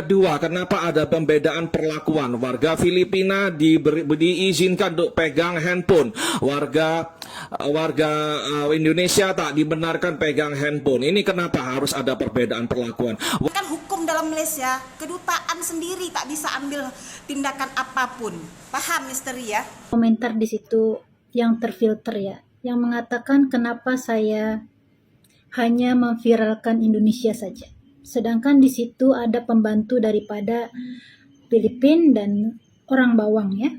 Kedua, kenapa ada pembedaan perlakuan? Warga Filipina diizinkan untuk pegang handphone. Warga Indonesia tak dibenarkan pegang handphone. Ini kenapa harus ada perbedaan perlakuan? Kan hukum dalam Malaysia, kedutaan sendiri tak bisa ambil tindakan apapun. Paham, Misteri ya? Komentar di situ yang terfilter ya, yang mengatakan kenapa saya hanya memviralkan Indonesia saja. Sedangkan di situ ada pembantu daripada Filipina dan orang bawang ya.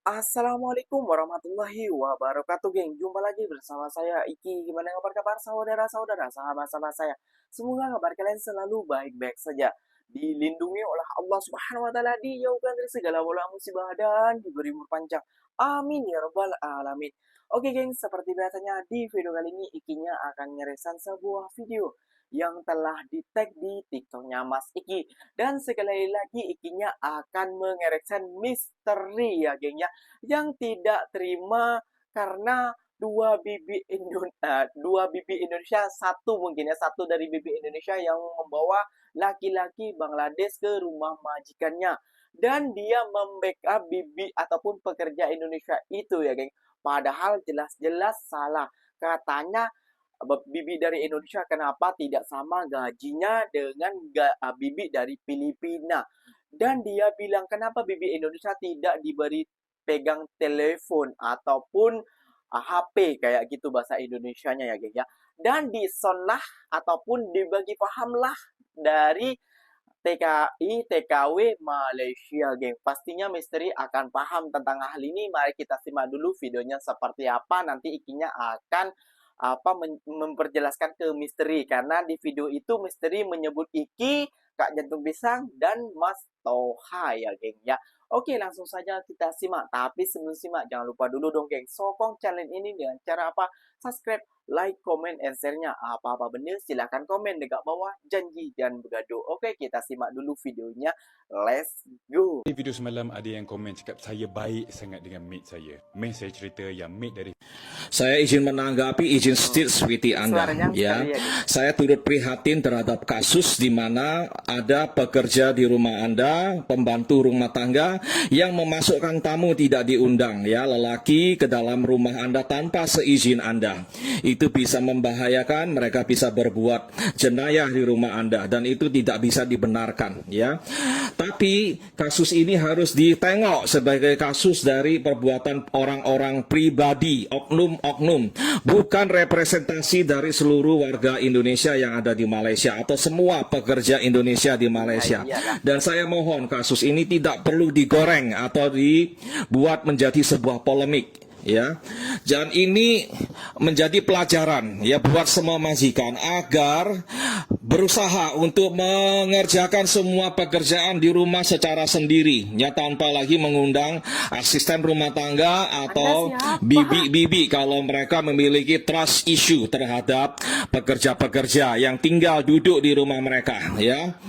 Assalamualaikum warahmatullahi wabarakatuh, geng. Jumpa lagi bersama saya Iki. Gimana kabar saudara-saudara, sahabat-sahabat saya? Semoga kabar kalian selalu baik-baik saja, dilindungi oleh Allah Subhanahu wa taala, dijauhkan dari segala bala musibah dan diberi umur panjang. Amin ya rabbal alamin. Oke, geng, seperti biasanya di video kali ini Ikinya akan ngeresan sebuah video yang telah di-tag di TikToknya Mas Iki. Dan sekali lagi Ikinya akan mengereksan misteri ya, geng ya, yang tidak terima karena dua bibi Indonesia, satu mungkin ya, satu dari bibi Indonesia yang membawa laki-laki Bangladesh ke rumah majikannya, dan dia membackup bibi ataupun pekerja Indonesia itu ya, geng. Padahal jelas-jelas salah. Katanya bibi dari Indonesia kenapa tidak sama gajinya dengan bibi dari Filipina. Dan dia bilang kenapa bibi Indonesia tidak diberi pegang telepon ataupun HP kayak gitu bahasa Indonesianya ya, geng ya. Dan disonlah ataupun dibagi pahamlah dari TKI TKW Malaysia, geng. Pastinya Misteri akan paham tentang hal ini. Mari kita simak dulu videonya seperti apa. Nanti Ikinya akan memperjelaskan ke Misteri, karena di video itu Misteri menyebut Iki, Kak Jantung Pisang, dan Mas Toha ya, geng ya. Oke, langsung saja kita simak. Tapi sebelum simak, jangan lupa dulu dong, geng, sokong channel ini dengan cara apa? Subscribe, like, comment, and share-nya. Apa-apa bener, silahkan komen dekat bawah. Janji dan bergaduh. Oke, kita simak dulu videonya. Let's go. Di video semalam ada yang komen cakap saya baik sangat dengan mate saya. Mate saya cerita yang mate dari... Saya izin menanggapi, izin sweetie Anda ya. Saya turut prihatin terhadap kasus di mana ada pekerja di rumah Anda, pembantu rumah tangga yang memasukkan tamu tidak diundang ya, lelaki ke dalam rumah Anda tanpa seizin Anda. Itu bisa membahayakan, mereka bisa berbuat jenayah di rumah Anda, dan itu tidak bisa dibenarkan ya. Tapi kasus ini harus ditengok sebagai kasus dari perbuatan orang-orang pribadi, oknum-oknum, bukan representasi dari seluruh warga Indonesia yang ada di Malaysia atau semua pekerja Indonesia di Malaysia. Dan saya mohon kasus ini tidak perlu digoreng atau dibuat menjadi sebuah polemik ya. Dan ini menjadi pelajaran ya buat semua majikan agar berusaha untuk mengerjakan semua pekerjaan di rumah secara sendiri ya, tanpa lagi mengundang asisten rumah tangga atau bibi-bibi kalau mereka memiliki trust issue terhadap pekerja-pekerja yang tinggal duduk di rumah mereka ya.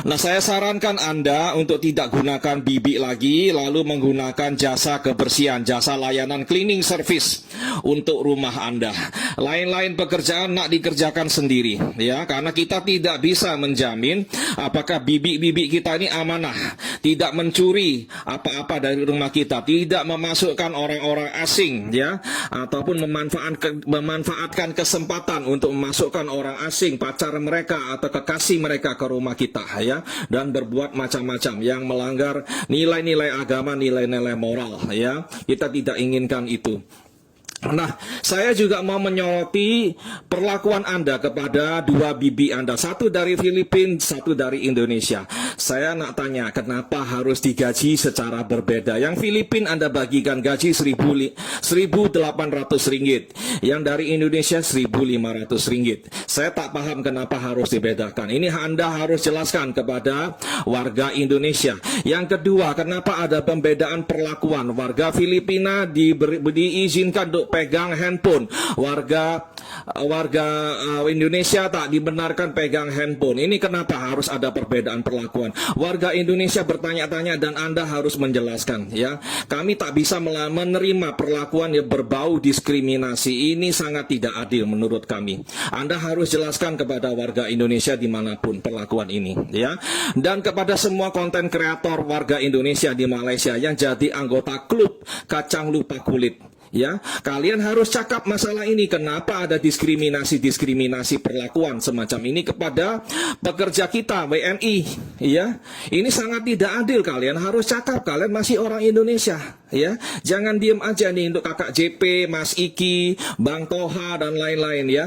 Nah, saya sarankan Anda untuk tidak gunakan bibi lagi, lalu menggunakan jasa kebersihan, jasa layanan cleaning service untuk rumah Anda. Lain-lain pekerjaan nak dikerjakan sendiri ya, karena kita tidak bisa menjamin apakah bibi-bibi kita ini amanah, tidak mencuri apa-apa dari rumah kita, tidak memasukkan orang-orang asing ya, ataupun memanfaatkan kesempatan untuk memasukkan orang asing, pacar mereka atau kekasih mereka ke rumah kita ya, dan berbuat macam-macam yang melanggar nilai-nilai agama, nilai-nilai moral ya. Kita tidak inginkan itu. Nah, saya juga mau menyoroti perlakuan Anda kepada dua bibi Anda, satu dari Filipina, satu dari Indonesia. Saya nak tanya, kenapa harus digaji secara berbeda? Yang Filipina Anda bagikan gaji 1.800 ringgit, yang dari Indonesia 1.500 ringgit. Saya tak paham kenapa harus dibedakan. Ini Anda harus jelaskan kepada warga Indonesia. Yang kedua, kenapa ada pembedaan perlakuan? Warga Filipina diizinkan untuk untuk pegang handphone. Warga Indonesia tak dibenarkan pegang handphone. Ini kenapa harus ada perbedaan perlakuan? Warga Indonesia bertanya-tanya dan Anda harus menjelaskan, ya. Kami tak bisa menerima perlakuan yang berbau diskriminasi. Ini sangat tidak adil menurut kami. Anda harus jelaskan kepada warga Indonesia dimanapun perlakuan ini, ya. Dan kepada semua konten kreator warga Indonesia di Malaysia yang jadi anggota klub kacang lupa kulit, ya, kalian harus cakap masalah ini. Kenapa ada diskriminasi perlakuan semacam ini kepada pekerja kita WNI, ya? Ini sangat tidak adil. Kalian harus cakap, kalian masih orang Indonesia, ya. Jangan diem aja nih untuk kakak JP, Mas Iki, Bang Toha dan lain-lain, ya.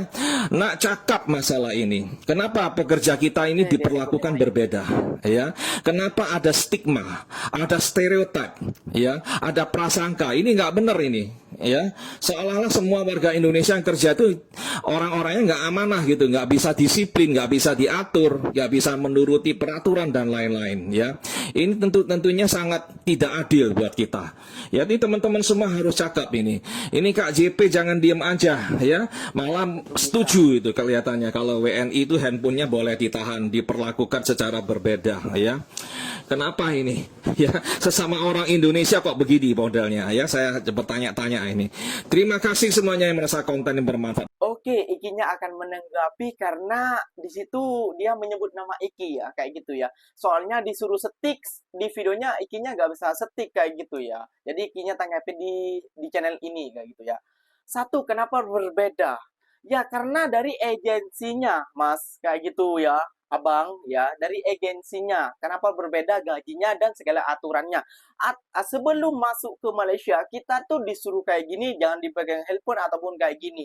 Nak cakap masalah ini. Kenapa pekerja kita ini diperlakukan berbeda, ya? Kenapa ada stigma, ada stereotip, ya, ada prasangka? Ini nggak benar ini, ya. Seolah-olah semua warga Indonesia yang kerja itu orang-orangnya nggak amanah gitu, nggak bisa disiplin, nggak bisa diatur, nggak bisa menuruti peraturan dan lain-lain, ya. Ini tentunya sangat tidak adil buat kita. Ya, ini teman-teman semua harus cakap ini. Ini Kak JP jangan diem aja, ya. Malah setuju itu kelihatannya kalau WNI itu handphonenya boleh ditahan, diperlakukan secara berbeda, ya. Kenapa ini? Ya, sesama orang Indonesia kok begini modelnya, ya. Saya bertanya-tanya ini. Terima kasih semuanya yang merasa konten yang bermanfaat. Oke, Ikinya akan menanggapi karena di situ dia menyebut nama Iki ya, kayak gitu ya. Soalnya disuruh setik di videonya, Ikinya nggak bisa setik kayak gitu ya. Jadi Ikinya tanggapi di channel ini kayak gitu ya. Satu, kenapa berbeda? Ya karena dari agensinya, Mas, kayak gitu ya. Abang, ya, dari agensinya. Kenapa berbeda gajinya dan segala aturannya. Sebelum masuk ke Malaysia, kita tuh disuruh kayak gini, jangan dipegang handphone ataupun kayak gini.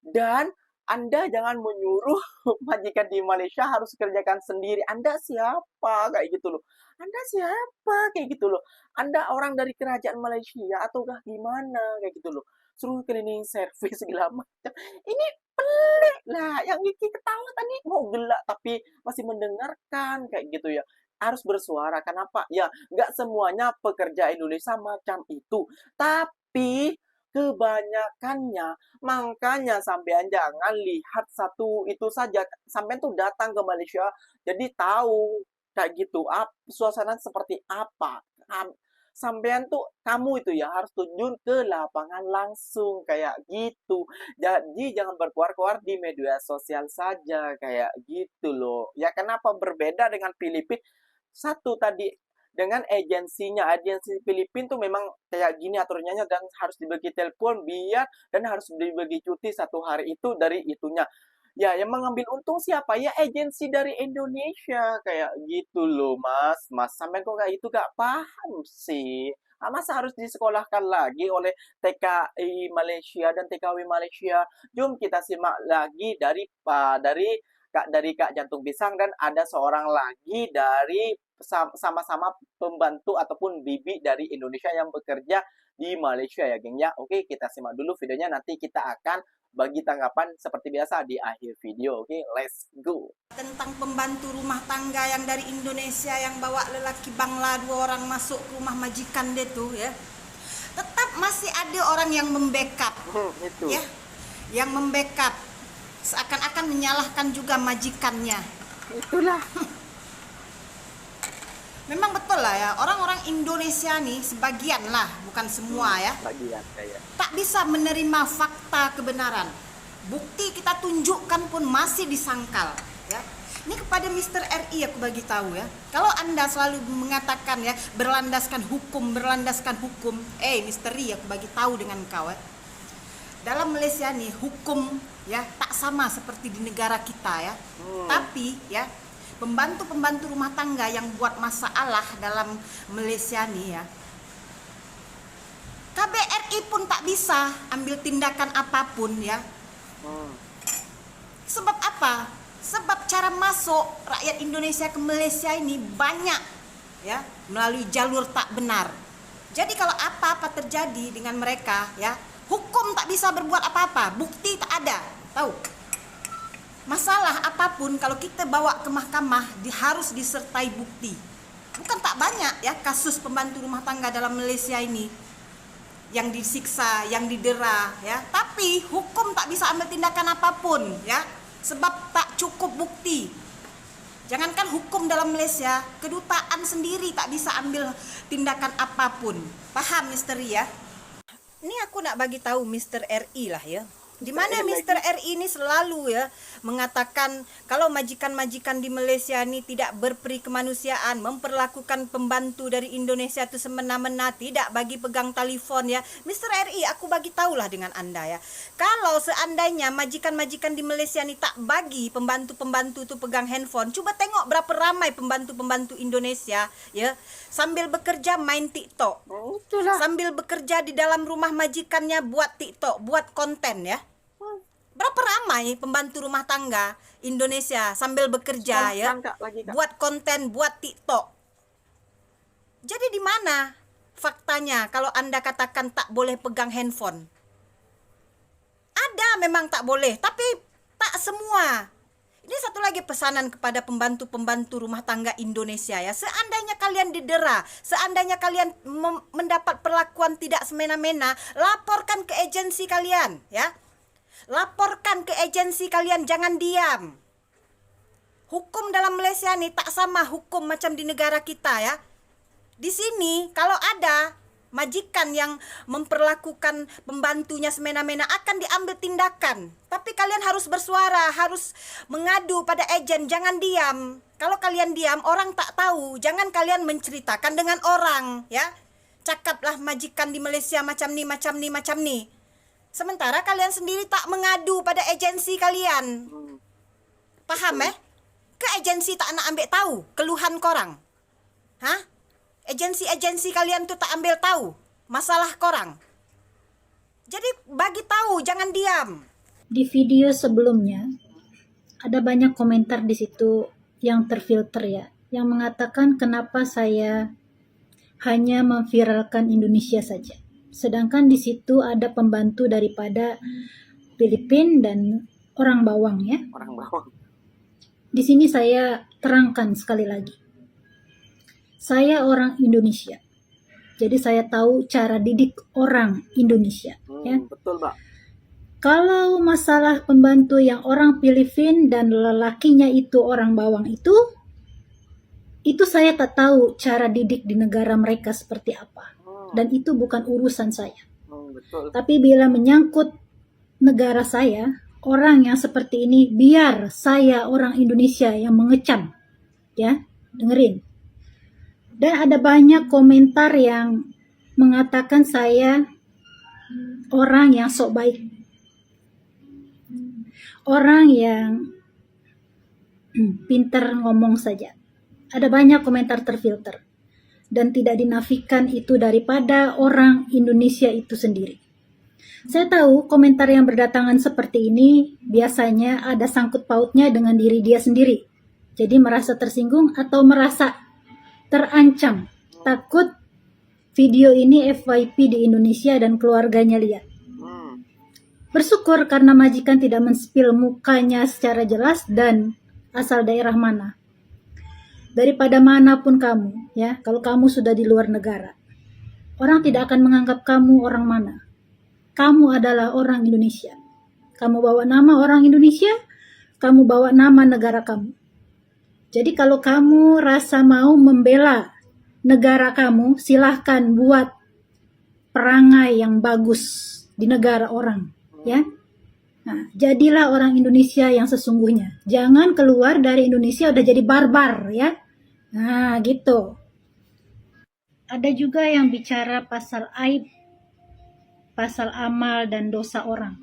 Dan Anda jangan menyuruh majikan di Malaysia harus kerjakan sendiri. Anda siapa? Kayak gitu loh. Anda siapa? Kayak gitu loh. Anda orang dari kerajaan Malaysia ataukah gimana? Kayak gitu loh. Suruh cleaning service segala macam. Ini pelik lah. Yang Iki ketawa tadi mau gelak tapi masih mendengarkan kayak gitu ya. Harus bersuara. Kenapa? Ya, nggak semuanya pekerja Indonesia macam itu. Tapi kebanyakannya, makanya sampean jangan lihat satu itu saja. Sampean tuh datang ke Malaysia, jadi tahu kayak gitu, suasana seperti apa. Sampean tuh, kamu itu ya harus terjun ke lapangan langsung, kayak gitu. Jadi jangan berkuar-kuar di media sosial saja, kayak gitu loh. Ya kenapa berbeda dengan Filipina? Satu tadi, dengan agensinya, agensi Filipina tuh memang kayak gini aturannya dan harus dibagi telepon biar dan harus dibagi cuti 1 hari itu dari itunya. Ya, yang mengambil untung siapa? Ya agensi dari Indonesia kayak gitu loh, Mas. Mas sampai kok kayak itu gak paham sih. Masa harus disekolahkan lagi oleh TKI Malaysia dan TKW Malaysia? Jom kita simak lagi dari Kak Jantung Pisang dan ada seorang lagi dari sama-sama pembantu ataupun bibi dari Indonesia yang bekerja di Malaysia ya geng ya. Oke, kita simak dulu videonya, nanti kita akan bagi tanggapan seperti biasa di akhir video. Oke, let's go. Tentang pembantu rumah tangga yang dari Indonesia yang bawa lelaki Bangla 2 orang masuk ke rumah majikan dia tuh ya. Tetap masih ada orang yang membackup. Itu. Ya. Yang membackup seakan-akan menyalahkan juga majikannya. Itulah. Memang betul lah ya, orang-orang Indonesia nih sebagian lah, bukan semua ya. Bagian kayak. Tak bisa menerima fakta kebenaran. Bukti kita tunjukkan pun masih disangkal ya. Ini kepada Mr. RI aku bagi tahu ya. Kalau Anda selalu mengatakan ya berlandaskan hukum, Mr. RI aku bagi tahu dengan kau ya. Dalam Malaysia nih hukum ya tak sama seperti di negara kita ya. Tapi ya pembantu-pembantu rumah tangga yang buat masalah dalam Malaysia nih ya, KBRI pun tak bisa ambil tindakan apapun ya. Sebab apa? Sebab cara masuk rakyat Indonesia ke Malaysia ini banyak ya melalui jalur tak benar. Jadi kalau apa-apa terjadi dengan mereka ya, hukum tak bisa berbuat apa-apa, bukti tak ada, tahu? Masalah apapun kalau kita bawa ke mahkamah harus disertai bukti. Bukan tak banyak ya kasus pembantu rumah tangga dalam Malaysia ini yang disiksa, yang didera, ya. Tapi hukum tak bisa ambil tindakan apapun, ya, sebab tak cukup bukti. Jangankan hukum dalam Malaysia, kedutaan sendiri tak bisa ambil tindakan apapun. Paham, Misteri ya? Ini aku nak bagi tahu Mr. RI lah ya. Di mana Mr. RI ini selalu ya mengatakan kalau majikan-majikan di Malaysia ini tidak berperi kemanusiaan, memperlakukan pembantu dari Indonesia itu semena-mena, tidak bagi pegang telefon ya. Mr. RI, aku bagi tahulah dengan Anda ya. Kalau seandainya majikan-majikan di Malaysia ini tak bagi pembantu-pembantu itu pegang handphone, coba tengok berapa ramai pembantu-pembantu Indonesia ya sambil bekerja main TikTok. Itulah. Sambil bekerja di dalam rumah majikannya buat TikTok, buat konten ya. Berapa ramai pembantu rumah tangga Indonesia sambil bekerja ya, buat konten, buat TikTok. Jadi di mana faktanya kalau Anda katakan tak boleh pegang handphone? Ada memang tak boleh, tapi tak semua. Ini satu lagi pesanan kepada pembantu-pembantu rumah tangga Indonesia ya. Seandainya kalian didera, seandainya kalian mendapat perlakuan tidak semena-mena, laporkan ke agensi kalian ya. Laporkan ke agensi kalian, jangan diam. Hukum dalam Malaysia nih tak sama hukum macam di negara kita ya. Di sini kalau ada majikan yang memperlakukan pembantunya semena-mena akan diambil tindakan. Tapi kalian harus bersuara, harus mengadu pada agen, jangan diam. Kalau kalian diam, orang tak tahu. Jangan kalian menceritakan dengan orang ya. Cakaplah majikan di Malaysia macam ni, macam ni, macam ni. Sementara kalian sendiri tak mengadu pada agensi kalian. Paham Ke agensi tak nak ambil tahu keluhan korang. Hah? Agensi-agensi kalian tuh tak ambil tahu masalah korang. Jadi bagi tahu, jangan diam. Di video sebelumnya ada banyak komentar di situ yang terfilter ya, yang mengatakan kenapa saya hanya memviralkan Indonesia saja. Sedangkan di situ ada pembantu daripada Filipina dan orang bawang ya. Orang bawang. Di sini saya terangkan sekali lagi. Saya orang Indonesia. Jadi saya tahu cara didik orang Indonesia ya. Betul, Mbak. Kalau masalah pembantu yang orang Filipina dan lelakinya itu orang bawang itu saya tak tahu cara didik di negara mereka seperti apa. Dan itu bukan urusan saya. Betul. Tapi bila menyangkut negara saya, orang yang seperti ini, biar saya orang Indonesia yang mengecam. Ya, dengerin. Dan ada banyak komentar yang mengatakan saya orang yang sok baik. Orang yang pintar ngomong saja. Ada banyak komentar terfilter. Dan tidak dinafikan itu daripada orang Indonesia itu sendiri. Saya tahu komentar yang berdatangan seperti ini biasanya ada sangkut pautnya dengan diri dia sendiri. Jadi merasa tersinggung atau merasa terancam. Takut video ini FYP di Indonesia dan keluarganya lihat. Bersyukur karena majikan tidak men-spill mukanya secara jelas dan asal daerah mana. Daripada manapun kamu, ya, kalau kamu sudah di luar negara, orang tidak akan menganggap kamu orang mana. Kamu adalah orang Indonesia. Kamu bawa nama orang Indonesia, kamu bawa nama negara kamu. Jadi kalau kamu rasa mau membela negara kamu, silahkan buat perangai yang bagus di negara orang, ya. Nah, jadilah orang Indonesia yang sesungguhnya. Jangan keluar dari Indonesia udah jadi barbar, ya. Nah, gitu. Ada juga yang bicara pasal aib, pasal amal dan dosa orang.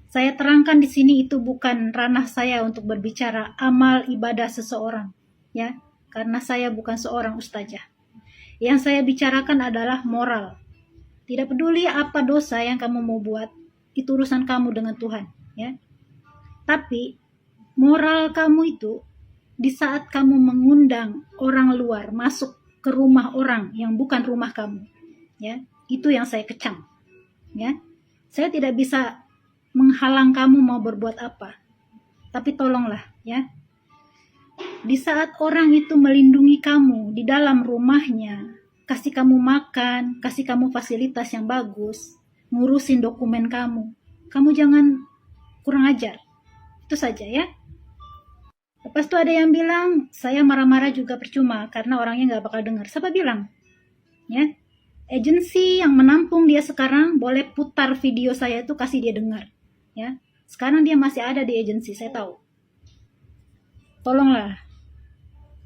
Saya terangkan di sini itu bukan ranah saya untuk berbicara amal ibadah seseorang, ya. Karena saya bukan seorang ustazah. Yang saya bicarakan adalah moral. Tidak peduli apa dosa yang kamu mau buat, itu urusan kamu dengan Tuhan, ya. Tapi moral kamu itu di saat kamu mengundang orang luar masuk ke rumah orang yang bukan rumah kamu, ya, itu yang saya kecam, ya. Saya tidak bisa menghalang kamu mau berbuat apa, tapi tolonglah, ya. Di saat orang itu melindungi kamu di dalam rumahnya, kasih kamu makan, kasih kamu fasilitas yang bagus, ngurusin dokumen kamu. Kamu jangan kurang ajar. Itu saja ya. Lepas itu ada yang bilang, saya marah-marah juga percuma karena orangnya nggak bakal dengar. Siapa bilang? Ya, agensi yang menampung dia sekarang boleh putar video saya itu kasih dia dengar. Ya, sekarang dia masih ada di agensi, saya tahu. Tolonglah,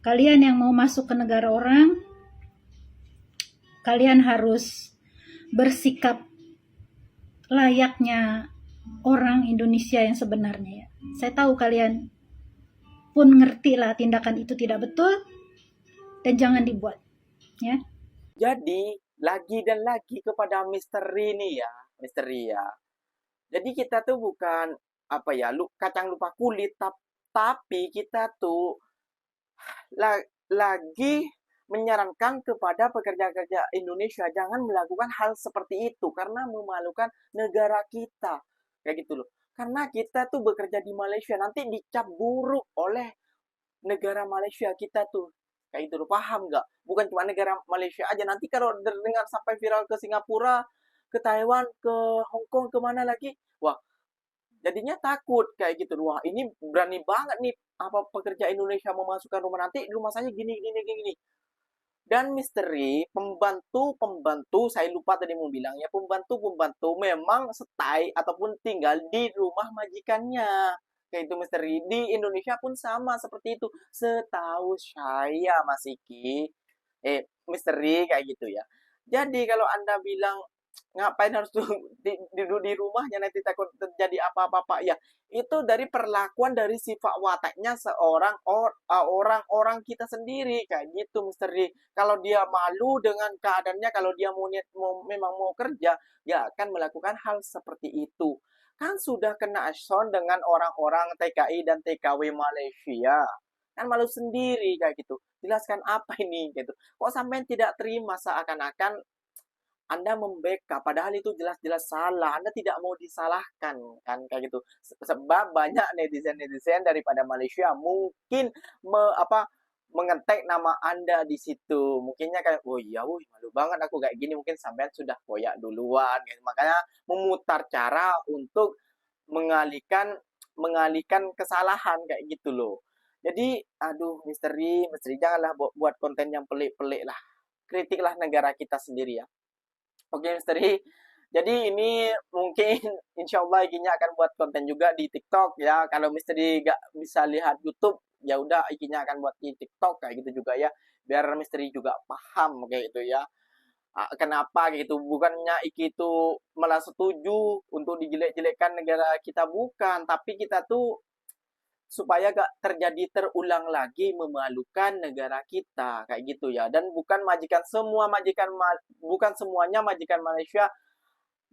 kalian yang mau masuk ke negara orang, kalian harus bersikap layaknya orang Indonesia yang sebenarnya ya. Saya tahu kalian pun ngerti lah tindakan itu tidak betul dan jangan dibuat ya. Jadi lagi dan lagi kepada misteri nih ya, misteri ya. Jadi kita tuh bukan apa ya, kacang lupa kulit, tapi kita tuh lagi menyarankan kepada pekerja-pekerja Indonesia jangan melakukan hal seperti itu karena memalukan negara kita. Kayak gitu loh. Karena kita tuh bekerja di Malaysia nanti dicap buruk oleh negara Malaysia kita tuh. Kayak gitu loh, paham nggak? Bukan cuma negara Malaysia aja. Nanti kalau dengar sampai viral ke Singapura, ke Taiwan, ke Hong Kong, kemana lagi? Wah, jadinya takut kayak gitu. Wah, ini berani banget nih apa pekerja Indonesia memasukkan rumah nanti rumah saya gini. Dan misteri pembantu saya lupa tadi mau bilangnya pembantu memang stay ataupun tinggal di rumah majikannya. Kayak itu misteri. Di Indonesia pun sama seperti itu. Setahu saya Mas Iki. Misteri kayak gitu ya. Jadi kalau Anda bilang ngapain harus di rumahnya nanti takut terjadi apa-apa ya itu dari perlakuan dari sifat wataknya seorang orang kita sendiri kayak gitu misteri. Kalau dia malu dengan keadaannya, kalau dia memang mau kerja ya akan melakukan hal seperti itu. Kan sudah kena action dengan orang-orang TKI dan TKW Malaysia, kan malu sendiri kayak gitu. Jelaskan apa ini gitu, kok sampai tidak terima seakan-akan Anda membackup, padahal itu jelas-jelas salah. Anda tidak mau disalahkan, kan kayak gitu. Sebab banyak netizen-netizen daripada Malaysia mungkin mengetek nama Anda di situ. Mungkinnya kayak, oh iya, malu banget aku kayak gini. Mungkin sampean sudah koyak duluan. Gitu. Makanya memutar cara untuk mengalihkan kesalahan kayak gitu loh. Jadi, aduh, misteri janganlah buat konten yang pelik-pelik lah. Kritiklah negara kita sendiri ya. Oke, misteri. Jadi ini mungkin insya Allah Ikinya akan buat konten juga di TikTok ya. Kalau misteri gak bisa lihat YouTube, ya udah Ikinya akan buat di TikTok kayak gitu juga ya. Biar misteri juga paham kayak gitu ya. Kenapa gitu? Bukannya Iki itu malah setuju untuk dijelek-jelekkan negara kita, bukan. Tapi kita tuh supaya gak terjadi terulang lagi memalukan negara kita kayak gitu ya. Dan bukan semuanya majikan Malaysia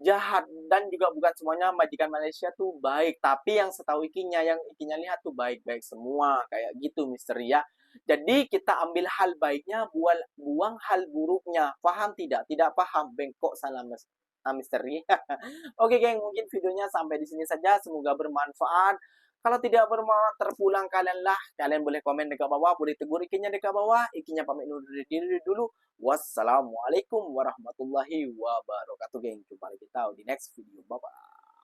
jahat dan juga bukan semuanya majikan Malaysia tuh baik, tapi yang setahu Ikinya lihat tuh baik-baik semua kayak gitu misteri ya. Jadi kita ambil hal baiknya, buang hal buruknya. Paham tidak? Tidak paham, bengkok salah misteri. Oke geng, mungkin videonya sampai di sini saja, semoga bermanfaat. Kalau tidak bermanfaat terpulang kalian boleh komen dekat bawah, boleh tegur Ikinya dekat bawah. Ikinya pamit diri dulu. Wassalamualaikum warahmatullahi wabarakatuh, geng. Jumpa lagi kita di next video. Bye-bye.